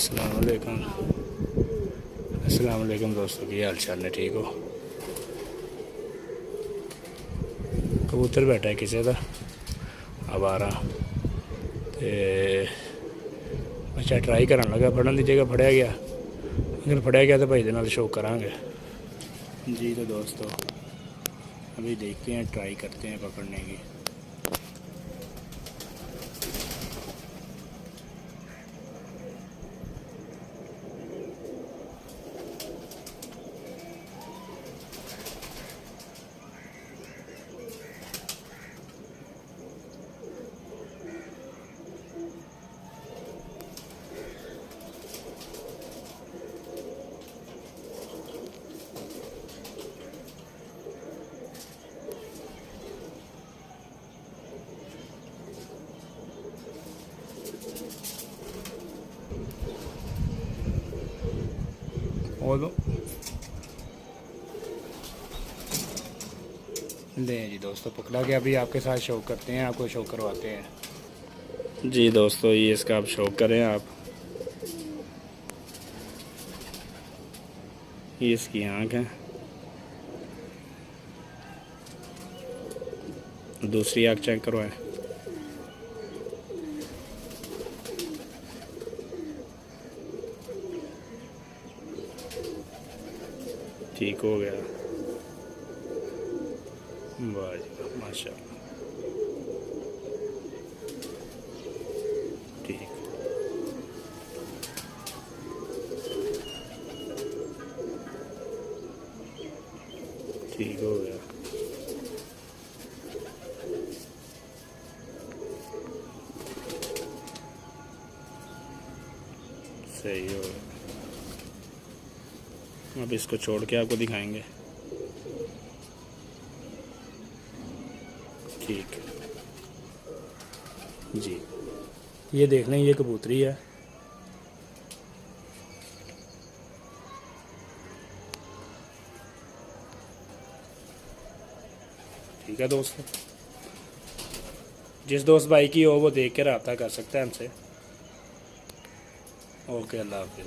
अस्सलाम वालेकुम दोस्तों, की हाल चाल है? ठीक हो? कबूतर बैठा है किसी का आवारा ते अच्छा ट्राई करन लगा, फड़न की जगह फड़िया गया। अगर फड़िया गया तो भाई दे नाल शो करांगे जी। तो दोस्तों अभी देखते हैं, ट्राई करते हैं पकड़ने की। ले जी दोस्तों, पकड़ा गया। अभी आपके साथ शो करते हैं, आपको शो करवाते हैं जी। दोस्तों ये इसका आप शो करें आप, ये इसकी आँख है, दूसरी आँख चेक करवाएं। ठीक हो गया, वाह जी माशाल्लाह। ठीक ठीक हो गया। सही हो गया। अब इसको छोड़ के आपको दिखाएंगे। ठीक जी, ये देख लें, ये कबूतरी है। ठीक है दोस्तों, जिस दोस्त भाई की हो वो देख के रब्ता कर सकता है हमसे। ओके, अल्लाह हाफिज़।